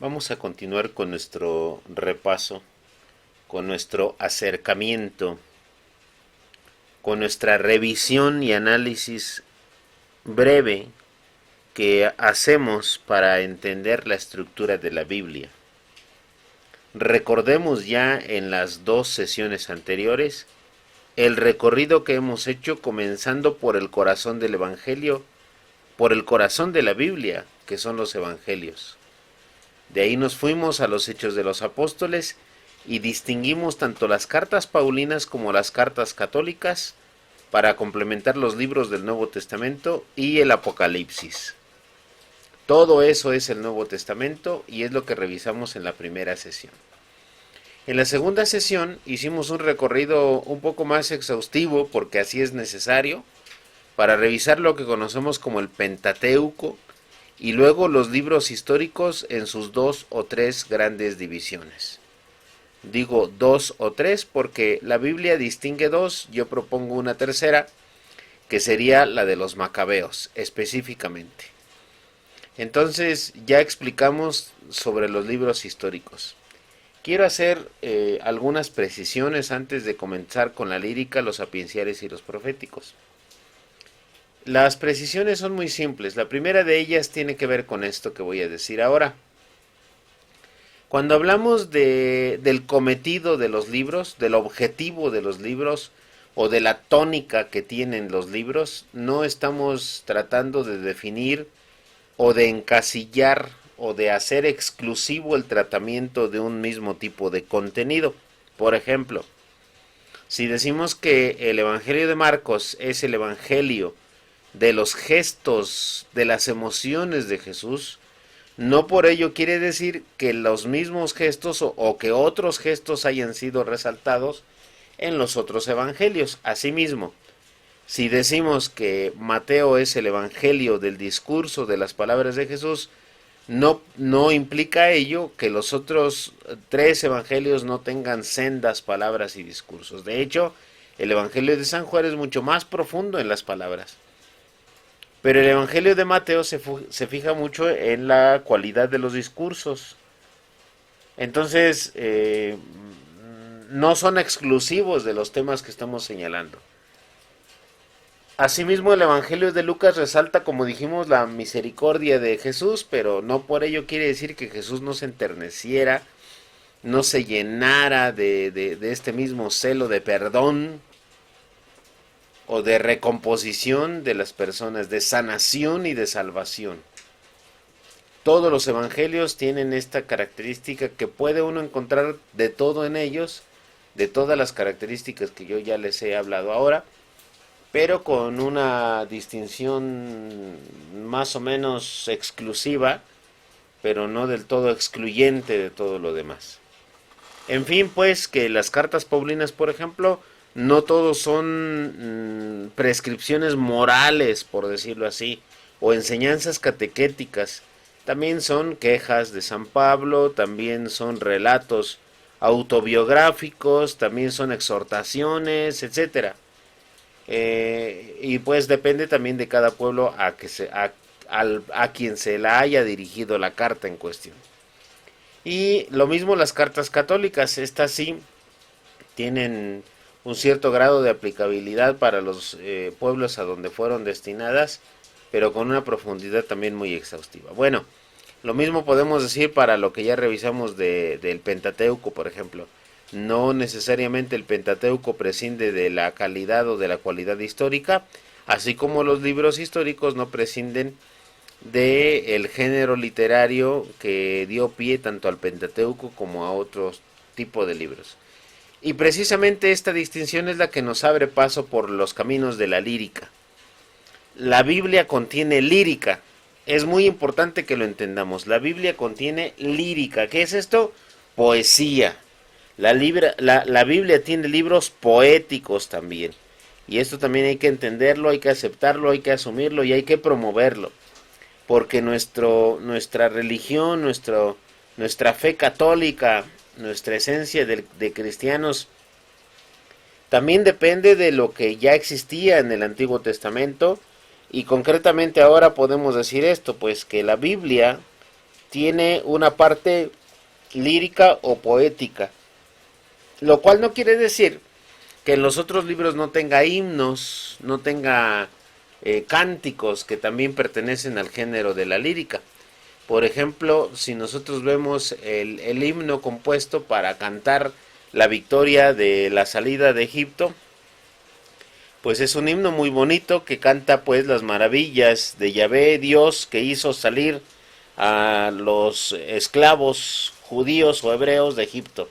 Vamos a continuar con nuestro repaso, con nuestro acercamiento, con nuestra revisión y análisis breve que hacemos para entender la estructura de la Biblia. Recordemos ya en las dos sesiones anteriores el recorrido que hemos hecho comenzando por el corazón del Evangelio, por el corazón de la Biblia, que son los Evangelios. De ahí nos fuimos a los Hechos de los Apóstoles y distinguimos tanto las cartas paulinas como las cartas católicas para complementar los libros del Nuevo Testamento y el Apocalipsis. Todo eso es el Nuevo Testamento y es lo que revisamos en la primera sesión. En la segunda sesión hicimos un recorrido un poco más exhaustivo, porque así es necesario, para revisar lo que conocemos como el Pentateuco y luego los libros históricos en sus dos o tres grandes divisiones. Digo dos o tres porque la Biblia distingue dos, yo propongo una tercera, que sería la de los Macabeos, específicamente. Entonces ya explicamos sobre los libros históricos. Quiero hacer algunas precisiones antes de comenzar con la lírica, los sapienciales y los proféticos. Las precisiones son muy simples. La primera de ellas tiene que ver con esto que voy a decir ahora. Cuando hablamos del cometido de los libros, del objetivo de los libros o de la tónica que tienen los libros, no estamos tratando de definir o de encasillar o de hacer exclusivo el tratamiento de un mismo tipo de contenido. Por ejemplo, si decimos que el Evangelio de Marcos es el Evangelio de los gestos, de las emociones de Jesús, no por ello quiere decir que los mismos gestos o que otros gestos hayan sido resaltados en los otros evangelios. Asimismo, si decimos que Mateo es el evangelio del discurso de las palabras de Jesús, no implica ello que los otros tres evangelios no tengan sendas palabras y discursos. De hecho, el evangelio de San Juan es mucho más profundo en las palabras. Pero el Evangelio de Mateo se fija mucho en la cualidad de los discursos. Entonces, no son exclusivos de los temas que estamos señalando. Asimismo, el Evangelio de Lucas resalta, como dijimos, la misericordia de Jesús, pero no por ello quiere decir que Jesús no se enterneciera, no se llenara de este mismo celo de perdón o de recomposición de las personas, de sanación y de salvación. Todos los evangelios tienen esta característica que puede uno encontrar de todo en ellos, de todas las características que yo ya les he hablado ahora, pero con una distinción más o menos exclusiva, pero no del todo excluyente de todo lo demás. En fin, pues que las cartas paulinas, por ejemplo, no todos son prescripciones morales, por decirlo así, o enseñanzas catequéticas. También son quejas de San Pablo, también son relatos autobiográficos, también son exhortaciones, etcétera. Y pues depende también de cada pueblo a quien se la haya dirigido la carta en cuestión. Y lo mismo las cartas católicas, estas sí tienen un cierto grado de aplicabilidad para los pueblos a donde fueron destinadas, pero con una profundidad también muy exhaustiva. Bueno, lo mismo podemos decir para lo que ya revisamos del Pentateuco, por ejemplo. No necesariamente el Pentateuco prescinde de la calidad o de la cualidad histórica, así como los libros históricos no prescinden del género literario que dio pie tanto al Pentateuco como a otros tipos de libros. Y precisamente esta distinción es la que nos abre paso por los caminos de la lírica. La Biblia contiene lírica. Es muy importante que lo entendamos. La Biblia contiene lírica. ¿Qué es esto? Poesía. La Biblia tiene libros poéticos también. Y esto también hay que entenderlo, hay que aceptarlo, hay que asumirlo y hay que promoverlo. Porque nuestra religión, nuestra fe católica, nuestra esencia de cristianos, también depende de lo que ya existía en el Antiguo Testamento. Y concretamente ahora podemos decir esto, pues que la Biblia tiene una parte lírica o poética, lo cual no quiere decir que en los otros libros no tenga himnos, no tenga cánticos que también pertenecen al género de la lírica. Por ejemplo, si nosotros vemos el himno compuesto para cantar la victoria de la salida de Egipto, pues es un himno muy bonito que canta pues las maravillas de Yahvé, Dios que hizo salir a los esclavos judíos o hebreos de Egipto.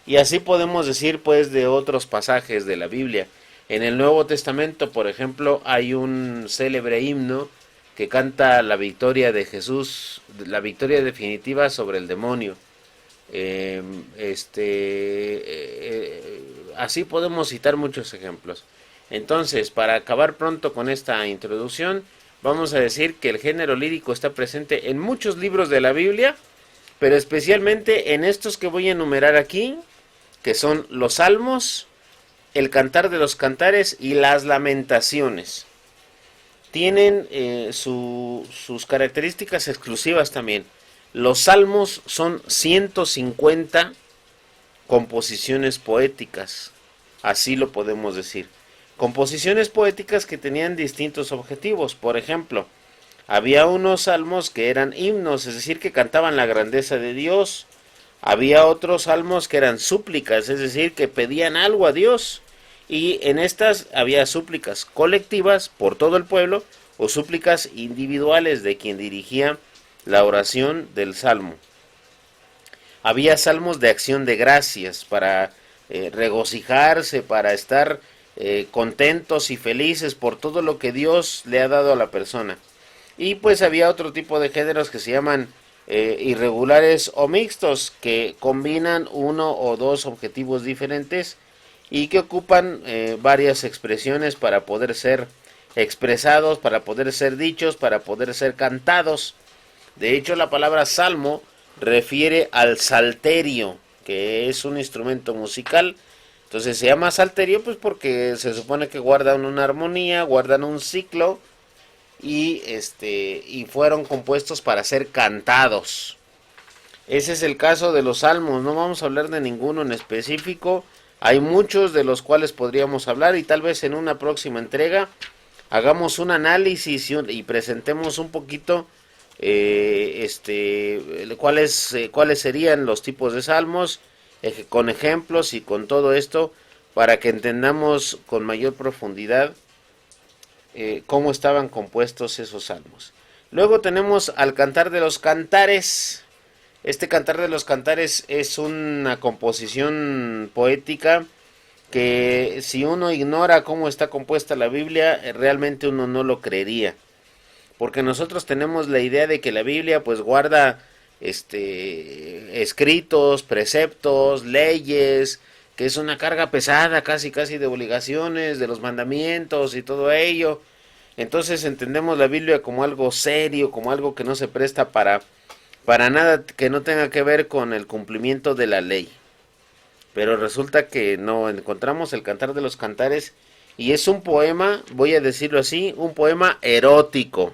Y así podemos decir pues de otros pasajes de la Biblia. En el Nuevo Testamento, por ejemplo, hay un célebre himno que canta la victoria de Jesús, la victoria definitiva sobre el demonio. Así podemos citar muchos ejemplos. Entonces, para acabar pronto con esta introducción, vamos a decir que el género lírico está presente en muchos libros de la Biblia, pero especialmente en estos que voy a enumerar aquí, que son los Salmos, el Cantar de los Cantares y las Lamentaciones. Tienen sus características exclusivas también. Los Salmos son 150 composiciones poéticas, así lo podemos decir. Composiciones poéticas que tenían distintos objetivos. Por ejemplo, había unos salmos que eran himnos, es decir, que cantaban la grandeza de Dios. Había otros salmos que eran súplicas, es decir, que pedían algo a Dios. Y en estas había súplicas colectivas por todo el pueblo o súplicas individuales de quien dirigía la oración del salmo. Había salmos de acción de gracias para regocijarse, para estar contentos y felices por todo lo que Dios le ha dado a la persona. Y pues había otro tipo de géneros que se llaman irregulares o mixtos, que combinan uno o dos objetivos diferentes y que ocupan varias expresiones para poder ser expresados, para poder ser dichos, para poder ser cantados. De hecho, la palabra salmo refiere al salterio, que es un instrumento musical. Entonces se llama salterio pues porque se supone que guardan una armonía, guardan un ciclo y fueron compuestos para ser cantados. Ese es el caso de los salmos. No vamos a hablar de ninguno en específico. Hay muchos de los cuales podríamos hablar y tal vez en una próxima entrega hagamos un análisis y presentemos un poquito cuáles serían los tipos de salmos, con ejemplos y con todo esto, para que entendamos con mayor profundidad cómo estaban compuestos esos salmos. Luego tenemos al Cantar de los Cantares. Este Cantar de los Cantares es una composición poética que si uno ignora cómo está compuesta la Biblia, realmente uno no lo creería. Porque nosotros tenemos la idea de que la Biblia pues guarda escritos, preceptos, leyes, que es una carga pesada casi de obligaciones, de los mandamientos y todo ello. Entonces entendemos la Biblia como algo serio, como algo que no se presta para nada que no tenga que ver con el cumplimiento de la ley. Pero resulta que no, encontramos el Cantar de los Cantares y es un poema, voy a decirlo así, un poema erótico.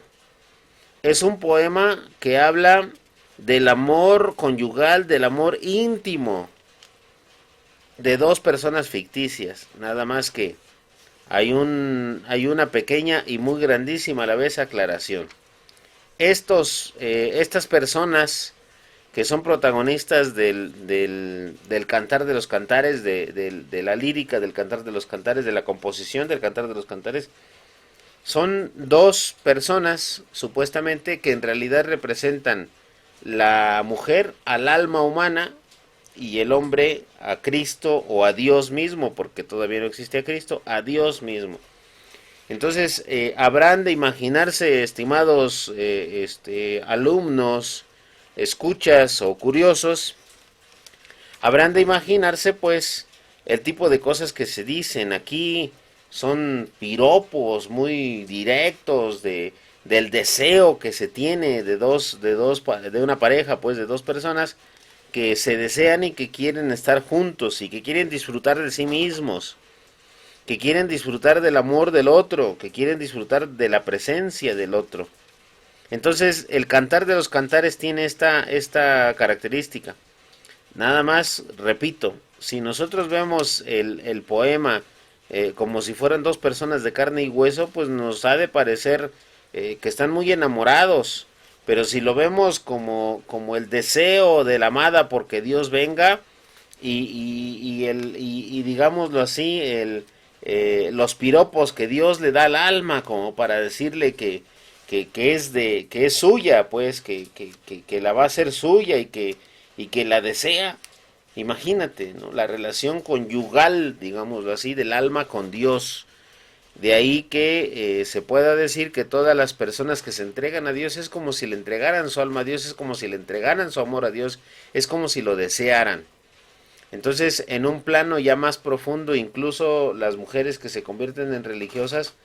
Es un poema que habla del amor conyugal, del amor íntimo de dos personas ficticias. Nada más que hay una pequeña y muy grandísima a la vez aclaración. Estas personas que son protagonistas del Cantar de los Cantares, de la lírica del Cantar de los Cantares, de la composición del Cantar de los Cantares, son dos personas, supuestamente, que en realidad representan la mujer al alma humana y el hombre a Cristo o a Dios mismo, porque todavía no existe a Cristo, a Dios mismo. Entonces, habrán de imaginarse, estimados alumnos, escuchas o curiosos, habrán de imaginarse pues el tipo de cosas que se dicen aquí. Son piropos muy directos del deseo que se tiene de una pareja, pues de dos personas que se desean y que quieren estar juntos y que quieren disfrutar de sí mismos, que quieren disfrutar del amor del otro, que quieren disfrutar de la presencia del otro. Entonces, el Cantar de los Cantares tiene esta característica. Nada más, repito, si nosotros vemos el poema como si fueran dos personas de carne y hueso, pues nos ha de parecer que están muy enamorados. Pero si lo vemos como el deseo de la amada porque Dios venga, y digámoslo así, los piropos que Dios le da al alma como para decirle que es suya, pues, que la va a hacer suya y que la desea. Imagínate, ¿no? La relación conyugal, digámoslo así, del alma con Dios. De ahí que se pueda decir que todas las personas que se entregan a Dios es como si le entregaran su alma a Dios, es como si le entregaran su amor a Dios, es como si lo desearan. Entonces, en un plano ya más profundo, incluso las mujeres que se convierten en religiosas,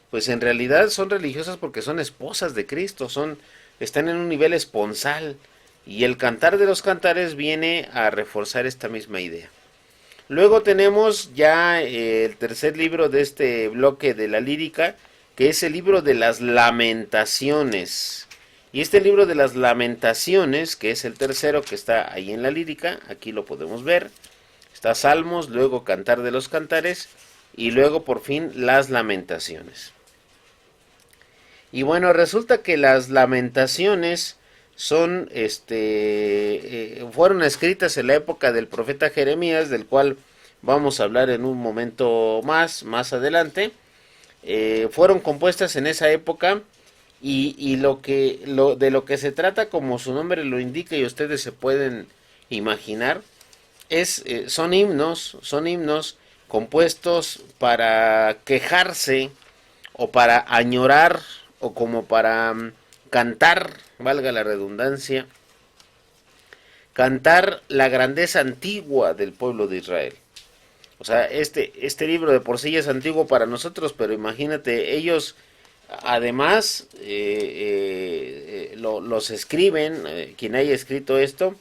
pues en realidad son religiosas porque son esposas de Cristo, están en un nivel esponsal. Y el Cantar de los Cantares viene a reforzar esta misma idea. Luego tenemos ya el tercer libro de este bloque de la lírica, que es el libro de las Lamentaciones. Y este libro de las Lamentaciones, que es el tercero que está ahí en la lírica, aquí lo podemos ver. Está Salmos, luego Cantar de los Cantares y luego por fin las Lamentaciones. Y bueno, resulta que las Lamentaciones son, fueron escritas en la época del profeta Jeremías, del cual vamos a hablar en un momento más adelante. Fueron compuestas en esa época y de lo que se trata, como su nombre lo indica y ustedes se pueden imaginar, son himnos compuestos para quejarse o para añorar o como para cantar, valga la redundancia, cantar la grandeza antigua del pueblo de Israel. O sea, este libro de por sí es antiguo para nosotros, pero imagínate, ellos además los escriben, quien haya escrito esto,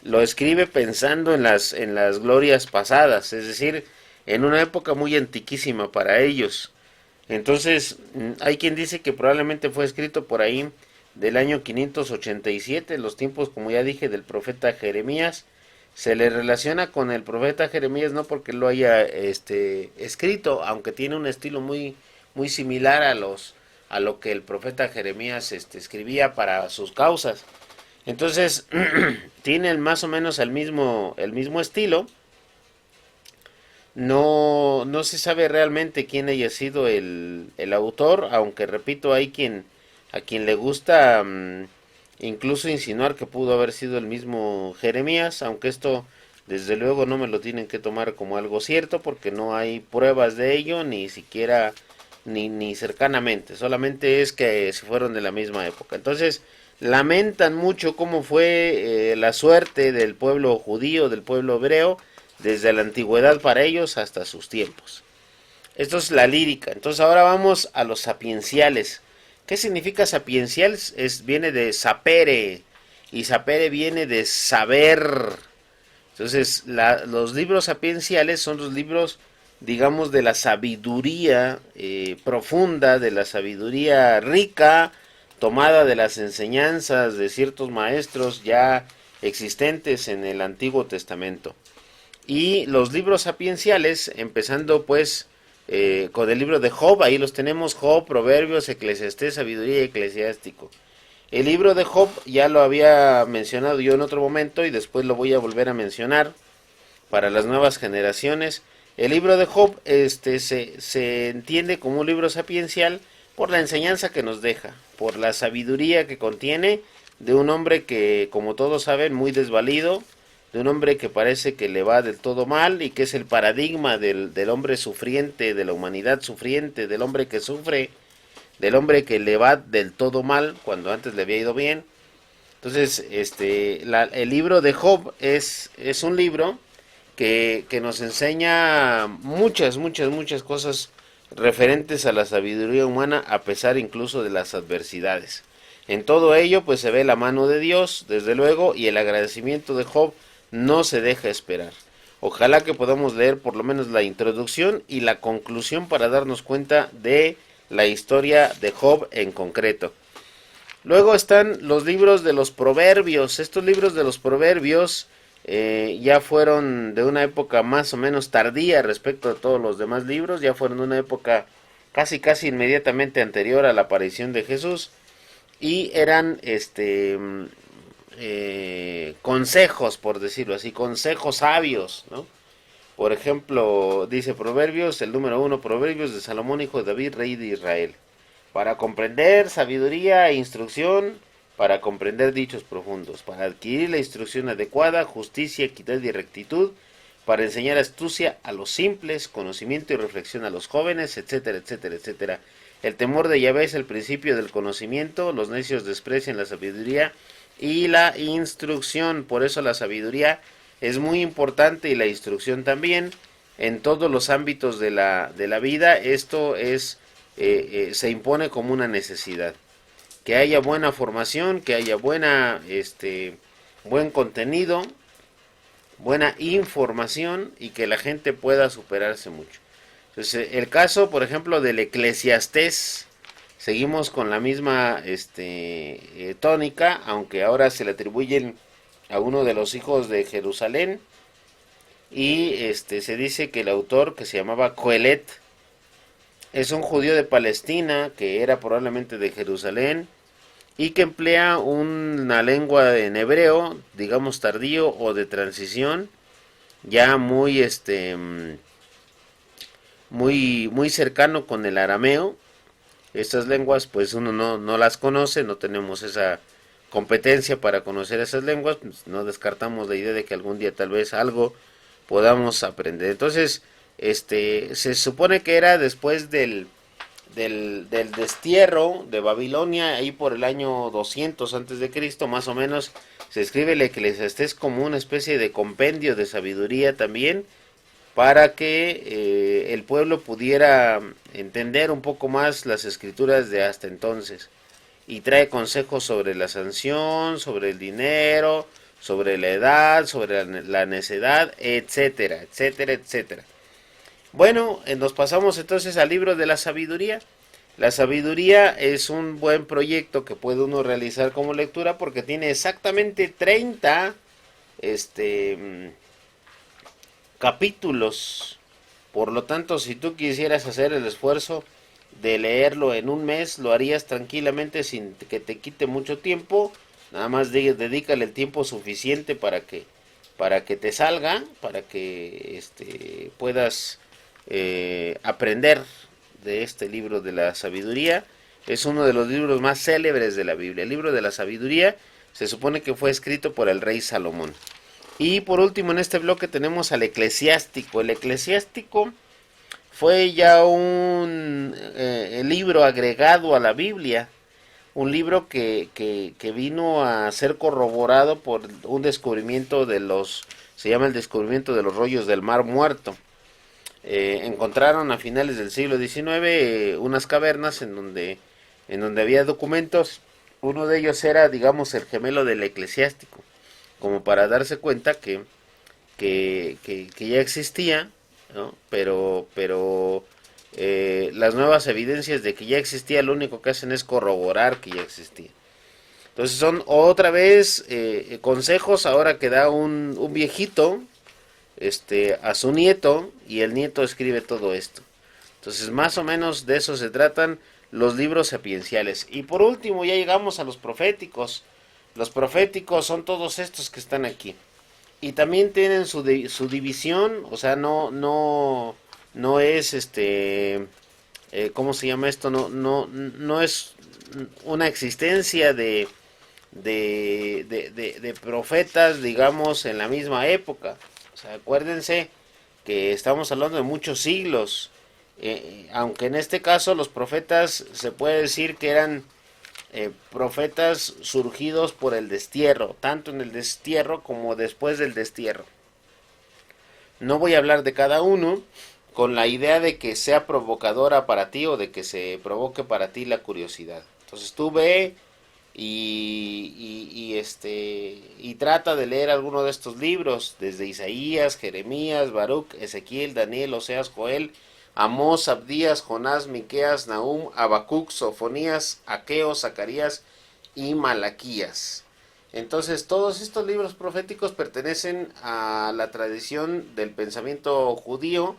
lo escribe pensando en las glorias pasadas, es decir, en una época muy antiquísima para ellos. Entonces, hay quien dice que probablemente fue escrito por ahí del año 587, los tiempos, como ya dije, del profeta Jeremías. Se le relaciona con el profeta Jeremías no porque lo haya escrito, aunque tiene un estilo muy similar a lo que el profeta Jeremías escribía para sus causas. Entonces, tienen más o menos el mismo estilo. No se sabe realmente quién haya sido el autor, aunque repito, a quien le gusta incluso insinuar que pudo haber sido el mismo Jeremías, aunque esto desde luego no me lo tienen que tomar como algo cierto, porque no hay pruebas de ello, ni siquiera ni cercanamente, solamente es que se fueron de la misma época. Entonces, lamentan mucho cómo fue la suerte del pueblo judío, del pueblo hebreo, desde la antigüedad para ellos hasta sus tiempos. Esto es la lírica. Entonces ahora vamos a los sapienciales. ¿Qué significa sapiencial? Viene de sapere, y sapere viene de saber. Entonces los libros sapienciales son los libros, digamos, de la sabiduría profunda, de la sabiduría rica, tomada de las enseñanzas de ciertos maestros ya existentes en el Antiguo Testamento. Y los libros sapienciales, empezando pues con el libro de Job, ahí los tenemos: Job, Proverbios, Eclesiastés, Sabiduría y Eclesiástico. El libro de Job ya lo había mencionado yo en otro momento y después lo voy a volver a mencionar para las nuevas generaciones. El libro de Job se entiende como un libro sapiencial por la enseñanza que nos deja, por la sabiduría que contiene de un hombre que, como todos saben, muy desvalido, de un hombre que parece que le va del todo mal y que es el paradigma del hombre sufriente, de la humanidad sufriente, del hombre que sufre, del hombre que le va del todo mal cuando antes le había ido bien. Entonces, el libro de Job es un libro que nos enseña muchas cosas referentes a la sabiduría humana, a pesar incluso de las adversidades. En todo ello, pues se ve la mano de Dios, desde luego, y el agradecimiento de Job no se deja esperar. Ojalá que podamos leer por lo menos la introducción y la conclusión para darnos cuenta de la historia de Job en concreto. Luego están los libros de los proverbios. Estos libros de los proverbios ya fueron de una época más o menos tardía respecto a todos los demás libros, ya fueron de una época casi inmediatamente anterior a la aparición de Jesús, y eran consejos, por decirlo así, consejos sabios, ¿no? Por ejemplo, dice Proverbios, el número 1, Proverbios de Salomón, hijo de David, rey de Israel. Para comprender sabiduría e instrucción, para comprender dichos profundos, para adquirir la instrucción adecuada, justicia, equidad y rectitud, para enseñar astucia a los simples, conocimiento y reflexión a los jóvenes, etcétera, etcétera, etcétera. El temor de Yahvé es el principio del conocimiento, los necios desprecian la sabiduría y la instrucción, por eso la sabiduría es muy importante y la instrucción también en todos los ámbitos de la vida. Esto es se impone como una necesidad, que haya buena formación, que haya buen contenido, buena información y que la gente pueda superarse mucho. Entonces, el caso, por ejemplo, del Eclesiastés, seguimos con la misma tónica, aunque ahora se le atribuyen a uno de los hijos de Jerusalén, y se dice que el autor, que se llamaba Coelet, es un judío de Palestina, que era probablemente de Jerusalén, y que emplea una lengua en hebreo, digamos tardío o de transición, ya muy cercano con el arameo. Estas lenguas pues uno no las conoce, no tenemos esa competencia para conocer esas lenguas, pues no descartamos la idea de que algún día tal vez algo podamos aprender. Entonces, se supone que era después del destierro de Babilonia, ahí por el año 200 antes de Cristo, más o menos, se escribe el Eclesiastés como una especie de compendio de sabiduría también, para que el pueblo pudiera entender un poco más las escrituras de hasta entonces. Y trae consejos sobre la sanción, sobre el dinero, sobre la edad, sobre la necedad, etcétera, etcétera, etcétera. Bueno, nos pasamos entonces al libro de la sabiduría. La sabiduría es un buen proyecto que puede uno realizar como lectura porque tiene exactamente 30 capítulos. Por lo tanto, si tú quisieras hacer el esfuerzo de leerlo en un mes, lo harías tranquilamente sin que te quite mucho tiempo. Nada más dedícale el tiempo suficiente para que te salga, para que puedas aprender de este libro de la sabiduría. Es uno de los libros más célebres de la Biblia. El libro de la sabiduría se supone que fue escrito por el rey Salomón. Y por último en este bloque tenemos al eclesiástico. El eclesiástico fue ya un libro agregado a la Biblia, un libro que vino a ser corroborado por un descubrimiento se llama el descubrimiento de los rollos del Mar Muerto. Encontraron a finales del siglo XIX unas cavernas en donde había documentos. Uno de ellos era, digamos, el gemelo del eclesiástico, como para darse cuenta que ya existía, ¿no? Pero las nuevas evidencias de que ya existía lo único que hacen es corroborar que ya existía. Entonces son otra vez consejos ahora que da un viejito a su nieto, y el nieto escribe todo esto. Entonces más o menos de eso se tratan los libros sapienciales. Y por último ya llegamos a los proféticos. Los proféticos son todos estos que están aquí. Y también tienen su división, o sea, no es ¿cómo se llama esto? No es una existencia de profetas, digamos, en la misma época. O sea, acuérdense que estamos hablando de muchos siglos. Aunque en este caso los profetas se puede decir que eran profetas surgidos por el destierro, tanto en el destierro como después del destierro. No voy a hablar de cada uno con la idea de que sea provocadora para ti o de que se provoque para ti la curiosidad. Entonces tú ve y trata de leer alguno de estos libros, desde Isaías, Jeremías, Baruch, Ezequiel, Daniel, Oseas, Joel, Amós, Abdías, Jonás, Miqueas, Nahum, Habacuc, Sofonías, Aqueo, Zacarías y Malaquías. Entonces, todos estos libros proféticos pertenecen a la tradición del pensamiento judío,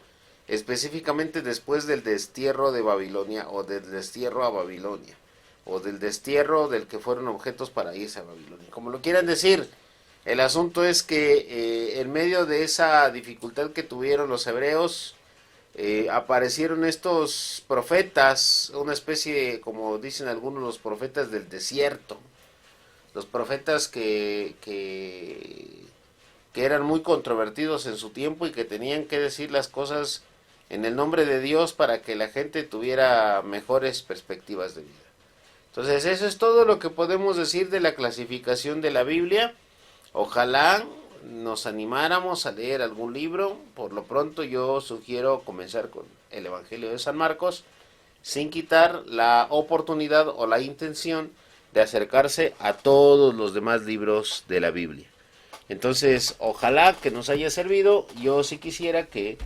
específicamente después del destierro de Babilonia, o del destierro a Babilonia, o del destierro del que fueron objetos para irse a Babilonia. Como lo quieran decir, el asunto es que en medio de esa dificultad que tuvieron los hebreos, aparecieron estos profetas, una especie, como dicen algunos, los profetas del desierto, los profetas que eran muy controvertidos en su tiempo y que tenían que decir las cosas en el nombre de Dios para que la gente tuviera mejores perspectivas de vida. Entonces eso es todo lo que podemos decir de la clasificación de la Biblia. Ojalá nos animáramos a leer algún libro. Por lo pronto yo sugiero comenzar con el Evangelio de San Marcos, sin quitar la oportunidad o la intención de acercarse a todos los demás libros de la Biblia. Entonces, ojalá que nos haya servido. Yo sí quisiera que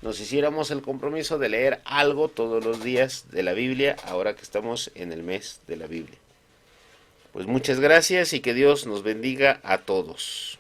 nos hiciéramos el compromiso de leer algo todos los días de la Biblia, ahora que estamos en el mes de la Biblia. Pues muchas gracias y que Dios nos bendiga a todos.